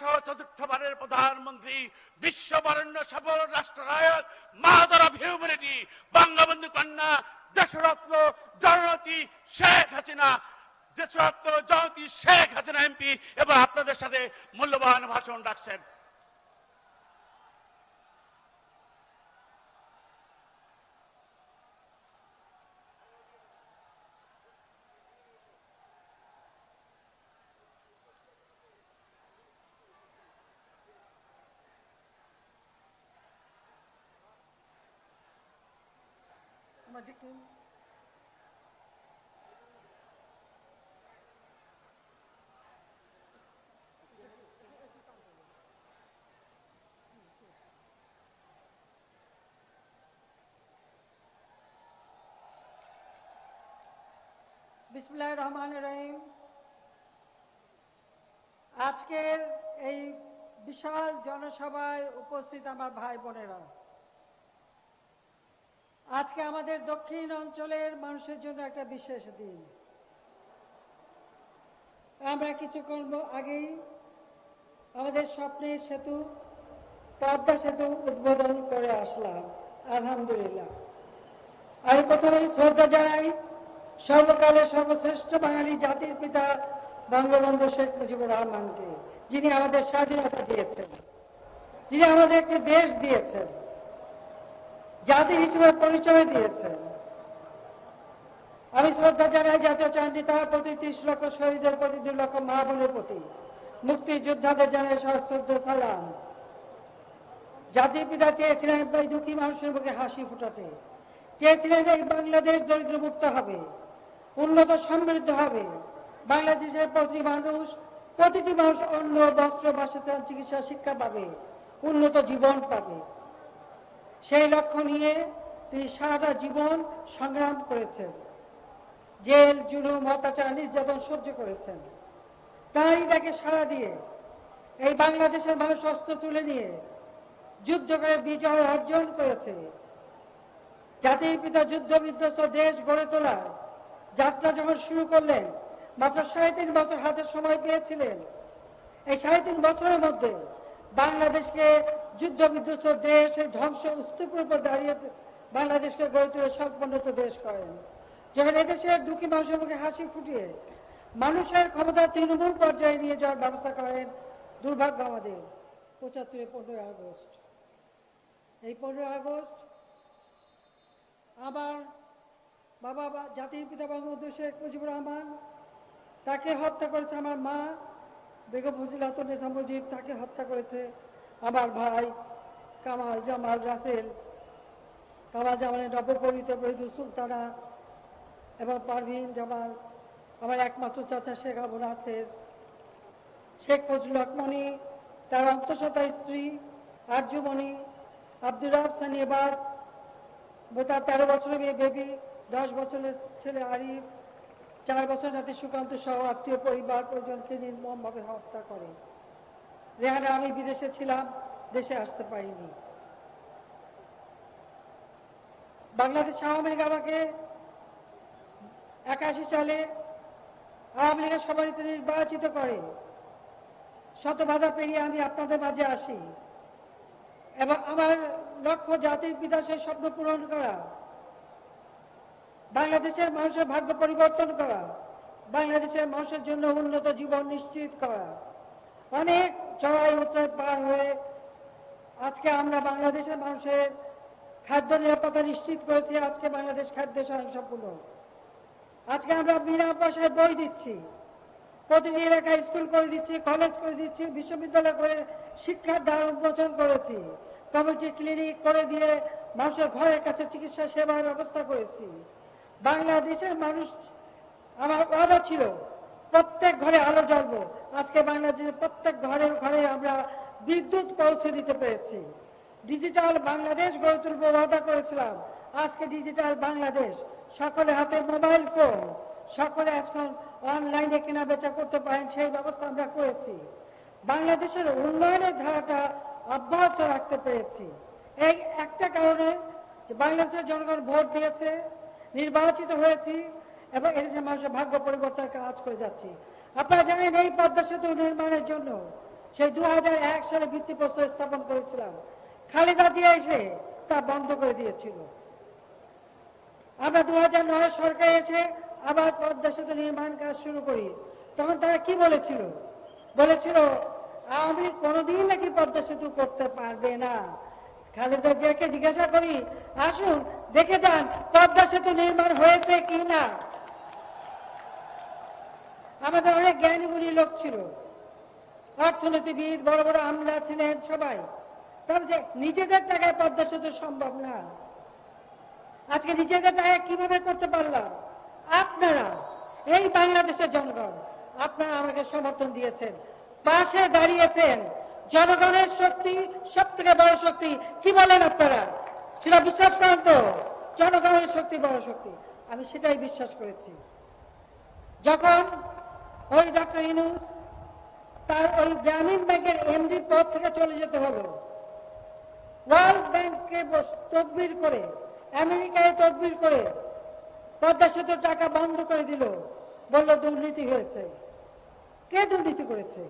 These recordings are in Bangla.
সহ চতুর্থবারের প্রধানমন্ত্রী, বিশ্ববরেণ্য সফল রাষ্ট্রনায়ক, মাদার অফ হিউম্যানিটি, বঙ্গবন্ধু কন্যা, দেশরত্ন জননেত্রী শেখ হাসিনা, দেশরত্ন জননেত্রী শেখ হাসিনা এমপি এবং আপনাদের সাথে মূল্যবান ভাষণ রাখছেন। বিসমিল্লাহির রহমানির রহিম। আজকের এই বিশাল জনসভায় উপস্থিত আমার ভাই বোনেরা, আজকে আমাদের দক্ষিণ অঞ্চলের মানুষের জন্য একটা বিশেষ দিন। আমরা কিছুক্ষণ আগেই আমাদের স্বপ্নের সেতু পদ্মা সেতু উদ্বোধন করে আসলাম, আলহামদুলিল্লাহ। আমি প্রথমে শ্রদ্ধা জানাই সর্বকালের সর্বশ্রেষ্ঠ বাঙালি জাতির পিতা বঙ্গবন্ধু শেখ মুজিবুর রহমানকে, যিনি আমাদের স্বাধীনতা দিয়েছেন, যিনি আমাদের একটি দেশ দিয়েছেন, জাতি হিসেবে পরিচয় দিয়েছেন। আমি শ্রদ্ধা জানাই জাতীয় চান্ডিতার প্রতি, 30 লক্ষ শহীদের প্রতি, 2 লক্ষ মা বোনের প্রতি, মুক্তিযোদ্ধাদের জানাই সশ্রদ্ধ সালাম। জাতির পিতা চেয়েছিলেন এই দুঃখী মানুষের মুখে হাসি ফুটাতে, চেয়েছিলেন এই বাংলাদেশ দরিদ্রমুক্ত হবে, উন্নত সমৃদ্ধ হবে, বাংলাদেশের প্রতিটি মানুষ অন্ন, বস্ত্র, বাসস্থান, চিকিৎসা, শিক্ষা পাবে, উন্নত জীবন পাবে। সেই লক্ষ্য নিয়ে তিনি সারাটা জীবন সংগ্রাম করেছেন, জেল, জুলুম, অত্যাচার, নির্যাতন সহ্য করেছেন। তাই তাকে সাড়া দিয়ে এই বাংলাদেশের মানুষ অস্ত্র তুলে নিয়ে যুদ্ধ করে বিজয় অর্জন করেছে। জাতির পিতা যুদ্ধ বিধ্বস্ত দেশ গড়ে তোলার যাত্রা যখন শুরু করলেন, মাত্র 3.5 বছর হাতে সময় পেয়েছিলেন। এই 3.5 বছরের মধ্যে বাংলাদেশকে যুদ্ধ বিধ্বস্ত দেশ, এই ধ্বংস স্তূপের উপর দাঁড়িয়ে বাংলাদেশকে গড়ে তুলে সম্পন্নত দেশ করেন। যখন এদেশের দুঃখী মানুষের মুখে হাসি ফুটিয়ে মানুষের ক্ষমতা তৃণমূল পর্যায়ে নিয়ে যাওয়ার ব্যবস্থা করেন, দুর্ভাগ্য আমাদের 75 15 আগস্ট। এই 15 আগস্ট আমার বাবা জাতির পিতা বঙ্গবন্ধু শেখ মুজিবুর রহমান, তাকে হত্যা করেছে আমার মা বেগম ফজিলাতুন্নেসা মুজিব, তাকে হত্যা করেছে আমার ভাই কামাল জামাল রাসেল, কামাল জামালের নবপরিত বহিদুল সুলতানা এবং পারভিন জামাল, আমার একমাত্র চাচা শেখ আবু নাসের, শেখ ফজলুল হক মনি, তার অন্তঃসত্ত্বা স্ত্রী আরজুমণি, আব্দুর রাব সানিয়াবাদ, তার 13 বছরের মেয়ে বেবি, 10 বছরের ছেলে আরিফ, 4 বছরের নাতি সুকান্ত সহ আত্মীয় পরিবার পরিজনকে নির্মমভাবে হত্যা করে। রেহানা, আমি বিদেশে ছিলাম, দেশে আসতে পারিনি। বাংলাদেশ আওয়ামী লীগ আমাকে 81 সালে আওয়ামী লীগের সভাপতি নির্বাচিত করে। শত বাধা পেরিয়ে আমি আপনাদের মাঝে আসি এবং আমার লক্ষ্য জাতির পিতা সেই স্বপ্ন পূরণ করা, বাংলাদেশের মানুষের ভাগ্য পরিবর্তন করা, বাংলাদেশের মানুষের জন্য উন্নত জীবন নিশ্চিত করা। অনেক চড়াই উতরাই পার হয়ে আজকে আমরা বাংলাদেশের মানুষের খাদ্য নিরাপত্তা নিশ্চিত করেছি। আজকে বাংলাদেশ খাদ্যে স্বয়ংসম্পূর্ণ। আজকে আমরা বিনা পয়সায় বই দিচ্ছি, প্রতিটি এলাকায় স্কুল করে দিচ্ছি, কলেজ করে দিচ্ছি, বিশ্ববিদ্যালয় করে শিক্ষার দ্বার উন্মোচন করেছি, কমিউনিটি ক্লিনিক করে দিয়ে মানুষের ঘরের কাছে চিকিৎসা সেবার ব্যবস্থা করেছি। বাংলাদেশের মানুষ, আমার ওয়াদা ছিল প্রত্যেক ঘরে আলো জ্বলবো। আজকে বাংলাদেশের প্রত্যেক ঘরে ঘরে আমরা বিদ্যুৎ পৌঁছে দিতে পেরেছি। ডিজিটাল বাংলাদেশ গড়ে তুলবো ওয়াদা করেছিলাম, আজকে ডিজিটাল বাংলাদেশ। সকলের হাতে মোবাইল ফোন, সকলে এখন অনলাইনে কেনা বেচা করতে পারেন, সেই ব্যবস্থা আমরা করেছি। বাংলাদেশের উন্নয়নের ধারাটা অব্যাহত রাখতে পেরেছি এই একটা কারণে যে বাংলাদেশের জনগণ ভোট দিয়েছে, নির্বাচিত হয়েছি এবং এদেশের মানুষের ভাগ্য পরিবর্তনের কাজ করে যাচ্ছি। আপনারা জানেন এই পদ্মা সেতু নির্মাণের জন্য সেই 2001 সালে ভিত্তিপ্রস্তর স্থাপন করেছিলাম। খালেদা জিয়া এসে তা বন্ধ করে দিয়েছিল। আমরা 2009 সরকারে এসে আবার পদ্মা সেতু নির্মাণ কাজ শুরু করি। তখন তারা কি বলেছিল? বলেছিল আওয়ামী লীগ কোনোদিন নাকি পদ্মা সেতু করতে পারবে না। খালেদা জিয়াকে জিজ্ঞাসা করি, আসুন দেখে যান পদ্মা সেতু নির্মাণ হয়েছে কি না। আমাদের অনেক জ্ঞানীগুণী লোক ছিল, অর্থনীতিবিদ, বড় বড় আমলা ছিলেন সবাই। তাহলে যে নিজেদের জায়গায় পদ্মা সেতু সম্ভব না, আজকে নিজেদের জায়গায় কিভাবে করতে পারলাম? আপনারা, এই বাংলাদেশের জনগণ, আপনারা আমাকে সমর্থন দিয়েছেন, পাশে দাঁড়িয়েছেন। জনগণের শক্তি সব থেকে বড় শক্তি। কি বলেন আপনারা? সেটা বিশ্বাস করেন তো? জনগণের শক্তি বড় শক্তি। আমি সেটাই বিশ্বাস করেছি। যখন ওই ডক্টর ইউনূস তার ওই গ্রামীণ ব্যাংকের এমডি পদ থেকে চলে যেতে হলো, ওয়ার্ল্ড ব্যাংকে তদবির করে, আমেরিকায় তদবির করে পদ্মা সেতুর টাকা বন্ধ করে দিল, বলল দুর্নীতি হয়েছে। কে দুর্নীতি করেছে?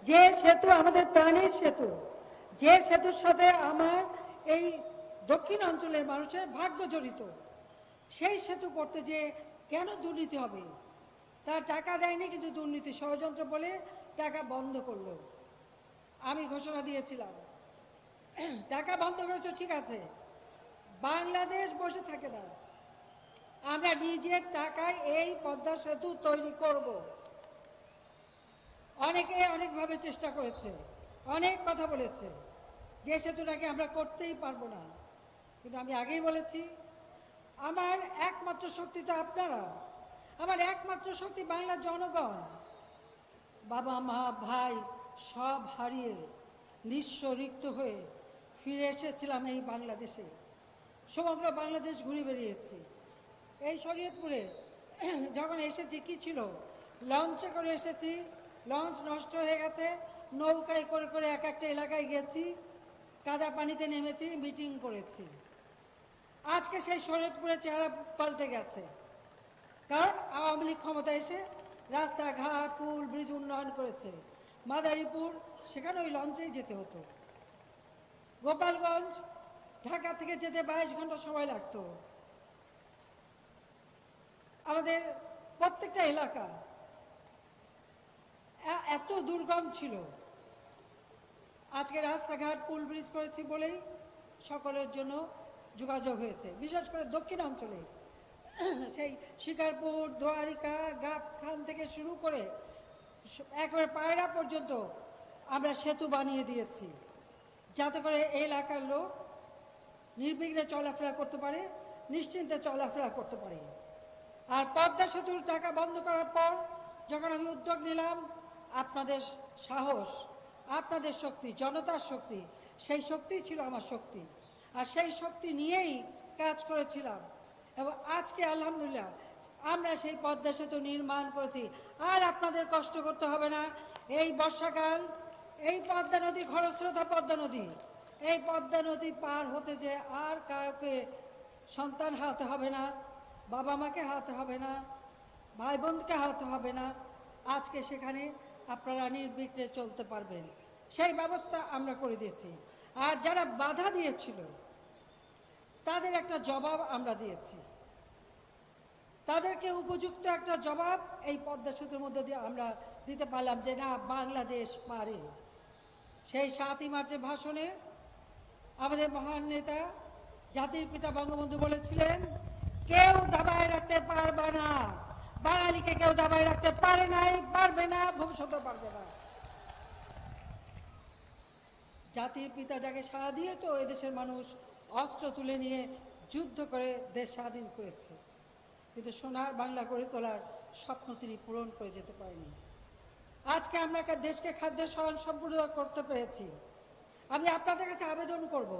যে সেতু আমাদের প্রাণের সেতু, যে সেতুর সাথে আমার এই দক্ষিণ অঞ্চলের মানুষের ভাগ্য জড়িত, সেই সেতু করতে যে কেন দুর্নীতি হবে? তার টাকা দেয়নি, কিন্তু দুর্নীতি ষড়যন্ত্র বলে টাকা বন্ধ করলো। আমি ঘোষণা দিয়েছিলাম টাকা বন্ধ করেছো, ঠিক আছে, বাংলাদেশ বসে থাকে না, আমরা নিজের টাকায় এই পদ্মা সেতু তৈরি করব। অনেকে অনেকভাবে চেষ্টা করেছে, অনেক কথা বলেছে যে সেতুটাকে আমরা করতেই পারবো না। কিন্তু আমি আগেই বলেছি, আমার একমাত্র শক্তি তো আপনারা, আমার একমাত্র শক্তি বাংলার জনগণ। বাবা মা ভাই সব হারিয়ে নিঃস্ব রিক্ত হয়ে ফিরে এসেছিলাম এই বাংলাদেশে। সমগ্র বাংলাদেশ ঘুরে বেরিয়েছি। এই শরীয়তপুরে যখন এসেছি কি ছিল? লঞ্চে করে এসেছি, লঞ্চ নষ্ট হয়ে গেছে, নৌকায় করে করে এক একটা এলাকায় গেছি, কাদা পানিতে নেমেছি, মিটিং করেছি। আজকে সেই শরীয়তপুরের চেহারা পাল্টে গেছে, কারণ আওয়ামী লীগ ক্ষমতা এসে রাস্তাঘাট, পুল, ব্রিজ উন্নয়ন করেছে। মাদারীপুর, সেখানে ওই লঞ্চেই যেতে হতো। গোপালগঞ্জ, ঢাকা থেকে যেতে 22 ঘন্টা সময় লাগতো। আমাদের প্রত্যেকটা এলাকা এত দুর্গম ছিল। আজকে রাস্তাঘাট, পুল, ব্রিজ করেছি বলেই সকলের জন্য যোগাযোগ হয়েছে, বিশেষ করে দক্ষিণ অঞ্চলে। সেই শিকারপুর, দোয়ারিকা, গাবখান থেকে শুরু করে একেবারে পায়রা পর্যন্ত আমরা সেতু বানিয়ে দিয়েছি, যাতে করে এই এলাকার লোক নির্বিঘ্নে চলাফেরা করতে পারে, নিশ্চিন্তে চলাফেরা করতে পারে। আর পদ্মা সেতুর টাকা বন্ধ করার পর যখন আমি উদ্যোগ নিলাম, আপনাদের সাহস, আপনাদের শক্তি, জনতার শক্তি, সেই শক্তি ছিল আমার শক্তি। আর সেই শক্তি নিয়েই কাজ করেছিলাম। এবং আজকে আলহামদুলিল্লাহ আমরা সেই পদ্মা সেতু নির্মাণ করেছি। আর আপনাদের কষ্ট করতে হবে না। এই বর্ষাকাল, এই পদ্মা নদী, খরস্রোতা পদ্মা নদী, এই পদ্মা নদী পার হতে যে আর কাউকে সন্তান হারাতে হবে না, বাবা মাকে হারাতে হবে না, ভাই বোনকে হারাতে হবে না। আজকে সেখানে আপনারা নির্বিঘ্নে চলতে পারবেন, সেই ব্যবস্থা আমরা করে দিয়েছি। আর যারা বাধা দিয়েছিল তাদের একটা জবাব আমরা দিয়েছি, তাদেরকে উপযুক্ত একটা জবাব এই পদ্মা সেতুর মধ্যে দিয়ে আমরা দিতে পারলাম যে না, বাংলাদেশ পারে। সেই 7ই মার্চের ভাষণে আমাদের মহান নেতা জাতির পিতা বঙ্গবন্ধু বলেছিলেন, কেউ দাবায় রাখতে পারবে না, বাঙালিকে কেউ দাবায় রাখতে পারে নাই, পারবে না, ভবিষ্যতেও পারবে না। জাতির পিতাটাকে সাড়া দিয়ে তো এদেশের মানুষ অস্ত্র তুলে নিয়ে যুদ্ধ করে দেশ স্বাধীন করেছে, কিন্তু সোনার বাংলা গড়ে তোলার স্বপ্ন তিনি পূরণ করে যেতে পারেনি। আজকে আমরা দেশকে খাদ্য স্বয়ংসম্পূর্ণ করতে পেরেছি। আমি আপনাদের কাছে আবেদন করব,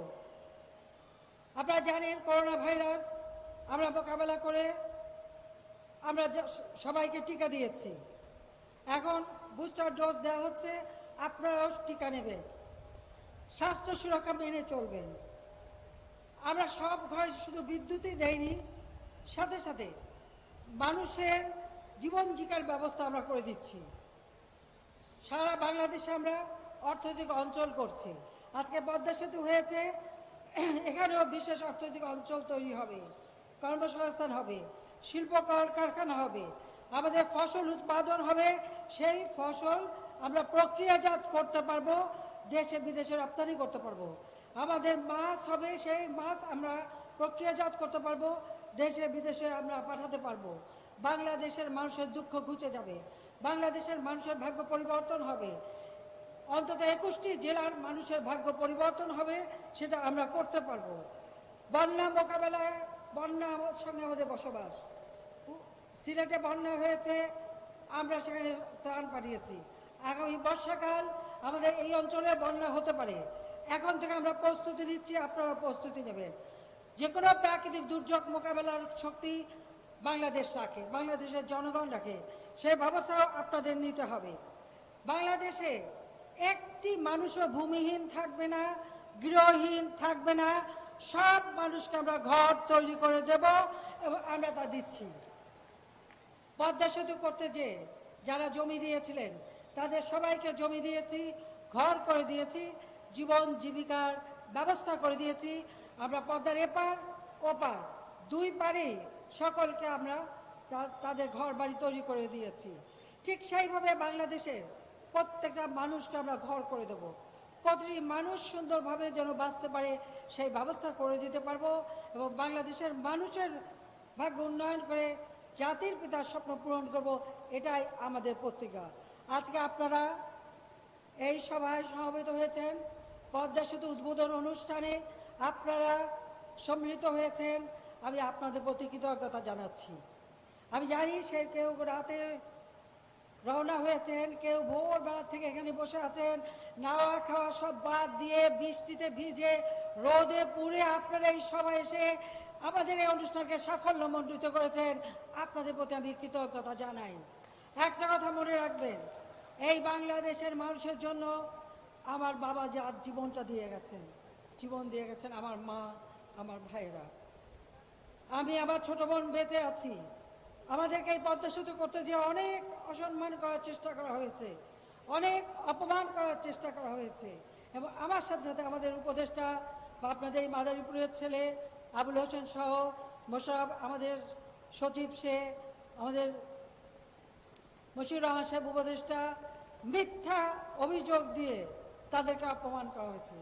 আপনারা জানেন করোনা ভাইরাস আমরা মোকাবেলা করে আমরা সবাইকে টিকা দিয়েছি, এখন বুস্টার ডোজ দেওয়া হচ্ছে, আপনারাও টিকা নেবেন, স্বাস্থ্য সুরক্ষা মেনে চলবেন। আমরা সব ঘরে শুধু বিদ্যুৎই দেইনি, সাথে সাথে মানুষের জীবন জীবিকার ব্যবস্থা আমরা করে দিচ্ছি। সারা বাংলাদেশে আমরা অর্থনৈতিক অঞ্চল করছে। আজকে পদ্মা সেতু হয়েছে, এখানেও বিশেষ অর্থনৈতিক অঞ্চল তৈরি হবে, কর্মসংস্থান হবে, শিল্প কারখানা হবে, আমাদের ফসল উৎপাদন হবে, সেই ফসল আমরা প্রক্রিয়াজাত করতে পারবো, দেশে বিদেশে রপ্তানি করতে পারবো। আমাদের মাছ হবে, সেই মাছ আমরা প্রক্রিয়াজাত করতে পারবো, দেশে বিদেশে আমরা পাঠাতে পারবো। বাংলাদেশের মানুষের দুঃখ ঘুচে যাবে, বাংলাদেশের মানুষের ভাগ্য পরিবর্তন হবে, অন্তত 21টি জেলার মানুষের ভাগ্য পরিবর্তন হবে, সেটা আমরা করতে পারবো। বন্যা মোকাবেলায়, বন্যার সঙ্গে আমাদের বসবাস। সিলেটে বন্যা হয়েছে, আমরা সেখানে ত্রাণ পাঠিয়েছি। আগামী বর্ষাকাল আমাদের এই অঞ্চলে বন্যা হতে পারে, এখন থেকে আমরা প্রস্তুতি নিচ্ছি, আপনারা প্রস্তুতি নেবেন। যে কোনো প্রাকৃতিক দুর্যোগ মোকাবেলার শক্তি বাংলাদেশ রাখে, বাংলাদেশের জনগণ রাখে, সেই ব্যবস্থাও আপনাদের নিতে হবে। বাংলাদেশে একটি মানুষও ভূমিহীন থাকবে না, গৃহহীন থাকবে না, সব মানুষকে আমরা ঘর তৈরি করে দেব এবং আমরা তা দিচ্ছি। পদ্মা সেতু করতে যে যারা জমি দিয়েছিলেন তাদের সবাইকে জমি দিয়েছি, ঘর করে দিয়েছি, জীবন জীবিকার ব্যবস্থা করে দিয়েছি। আমরা পদ্মার এপার ওপার দুই পারে সকলকে আমরা তাদের ঘর বাড়ি তৈরি করে দিয়েছি। ঠিক সেইভাবে বাংলাদেশের প্রত্যেকটা মানুষকে আমরা ঘর করে দেব, প্রতিটি মানুষ সুন্দরভাবে যেন বাঁচতে পারে সেই ব্যবস্থা করে দিতে পারবো এবং বাংলাদেশের মানুষের ভাগ্য উন্নয়ন করে জাতির পিতার স্বপ্ন পূরণ করব, এটাই আমাদের প্রতিজ্ঞা। আজকে আপনারা এই সভায় সমবেত হয়েছেন, পদ্মা সেতু উদ্বোধন অনুষ্ঠানে আপনারা সম্মিলিত হয়েছেন, আমি আপনাদের প্রতি কৃতজ্ঞতা জানাচ্ছি। আমি জানি সে কেউ রাতে রওনা হয়েছেন, কেউ ভোরবেলা থেকে এখানে বসে আছেন, নাওয়া খাওয়া সব বাদ দিয়ে বৃষ্টিতে ভিজে রোদে পুড়ে আপনারা এই সভায় এসে আমাদের এই অনুষ্ঠানকে সাফল্যমণ্ডিত করেছেন, আপনাদের প্রতি আমি কৃতজ্ঞতা জানাই। একটা কথা মনে রাখবেন, এই বাংলাদেশের মানুষের জন্য আমার বাবা যার জীবনটা দিয়ে গেছেন, জীবন দিয়ে গেছেন, আমার মা, আমার ভাইরা, আমি আমার ছোট বোন বেঁচে আছি। আমাদেরকে এই পদ্মা সেতু করতে যে অনেক অসম্মান করার চেষ্টা করা হয়েছে, অনেক অপমান করার চেষ্টা করা হয়েছে, এবং আমার সাথে সাথে আমাদের উপদেষ্টা বা আপনাদের এই মাদারীপুরের ছেলে আবুল হোসেন সহ মোশাররফ, আমাদের সচিব সে, আমাদের মশিউর রহমান সাহেব উপদেষ্টা, মিথ্যা অভিযোগ দিয়ে তাদেরকে অপমান করা হয়েছে।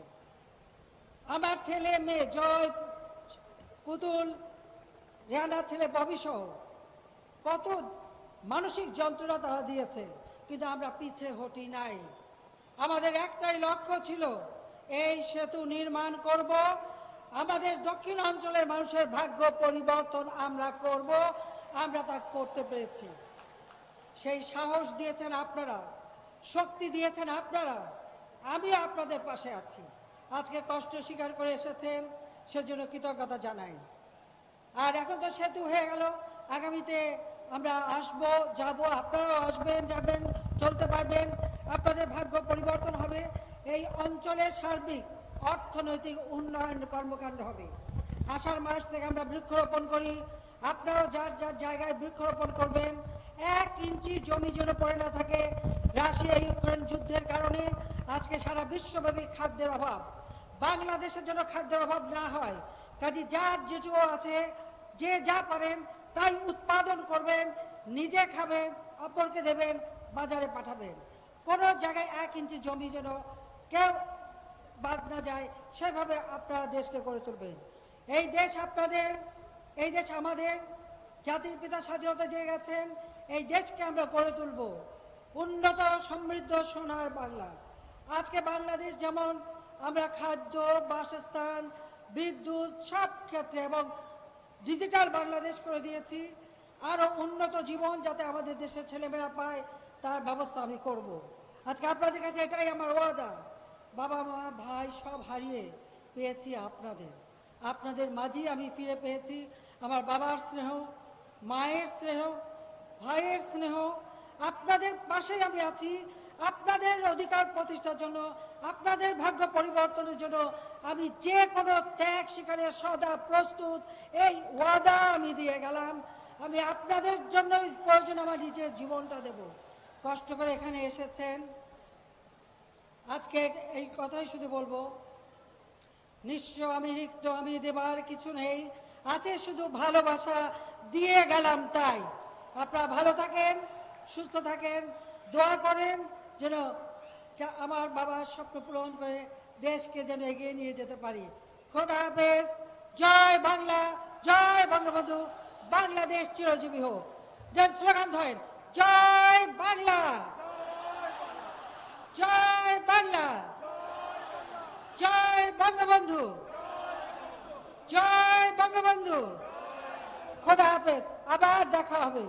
আমার ছেলে মেয়ে জয়, পুতুল, রেহানার ছেলে ববি সহ কত মানসিক যন্ত্রণা তারা দিয়েছে, কিন্তু আমরা পিছে হটি নাই। আমাদের একটাই লক্ষ্য ছিল, এই সেতু নির্মাণ করব, আমাদের দক্ষিণ অঞ্চলের মানুষের ভাগ্য পরিবর্তন আমরা করব, আমরা তা করতে পেরেছি। সেই সাহস দিয়েছেন আপনারা, শক্তি দিয়েছেন আপনারা, আমি আপনাদের পাশে আছি। আজকে কষ্ট স্বীকার করে এসেছেন, সেজন্য কৃতজ্ঞতা জানাই। আর এখন তো সেতু হয়ে গেল, আগামীতে আমরা আসবো, যাব, আপনারাও আসবেন, যাবেন, চলতে পারবেন, আপনাদের ভাগ্য পরিবর্তন হবে, এই অঞ্চলের সার্বিক অর্থনৈতিক উন্নয়ন কর্মকাণ্ড হবে। আষাঢ় মাস থেকে আমরা বৃক্ষরোপণ করি, আপনারাও যার যার জায়গায় বৃক্ষরোপণ করবেন। 1 ইঞ্চি জমি যেন পড়ে না থাকে। রাশিয়া ইউক্রেন যুদ্ধের কারণে আজকে সারা বিশ্বব্যাপী খাদ্যের অভাব, বাংলাদেশের জন্য খাদ্যের অভাব না হয়, কাজে যার যেটুকু আছে, যে যা পারেন তাই উৎপাদন করবেন, নিজে খাবেন, অপরকে দেবেন, বাজারে পাঠাবেন। কোনো জায়গায় 1 ইঞ্চি জমি যেন কেউ বাদ না যায়, সেভাবে আপনারা দেশকে গড়ে তুলবেন। এই দেশ আপনাদের, এই দেশ আমাদের, জাতির পিতা স্বাধীনতা দিয়ে গেছেন, এই দেশকে আমরা গড়ে তুলব উন্নত সমৃদ্ধ সোনার বাংলা। আজকে বাংলাদেশ যেমন আমরা খাদ্য, বাসস্থান, বিদ্যুৎ সব ক্ষেত্রে এবং ডিজিটাল বাংলাদেশ করে দিয়েছি, আরো উন্নত জীবন যাতে আমাদের দেশের ছেলেমেয়েরা পায় তার ব্যবস্থা আমি করব। আজকে আপনাদের কাছে এটাই আমার ওয়াদা। বাবা মা ভাই সব হারিয়ে পেয়েছি আপনাদের, আপনাদের মাঝেই আমি ফিরে পেয়েছি আমার বাবার স্নেহ, মায়ের স্নেহ, ভাইয়ের স্নেহ। আপনাদের পাশে আমি আছি, আপনাদের অধিকার প্রতিষ্ঠার জন্য, আপনাদের ভাগ্য পরিবর্তনের জন্য আমি যে কোনো ত্যাগ স্বীকারের সদা প্রস্তুত, এই ওয়াদা আমি দিয়ে গেলাম। আমি আপনাদের জন্য প্রয়োজন আমার নিজের জীবনটা দেব। কষ্ট করে এখানে এসেছেন, আজকে এই কথাই শুধু বলবো, নিঃস্ব আমি রিক্ত আমি দেবার কিছু নেই, আছে শুধু ভালোবাসা দিয়ে গেলাম তাই। আপনারা ভালো থাকেন, সুস্থ থাকেন, দোয়া করেন যেন আমার বাবার স্বপ্ন পূরণ করে দেশকে যেন এগিয়ে নিয়ে যেতে পারি। খোদা হাফেজ। জয় বাংলা, জয় বঙ্গবন্ধু, বাংলাদেশ চিরজীবী হোক। যেন স্লোগান ধরেন, জয় বাংলা, জয় বাংলা, জয় বঙ্গবন্ধু, জয় বঙ্গবন্ধু। খোদা হাফেজ, আবার দেখা হবে।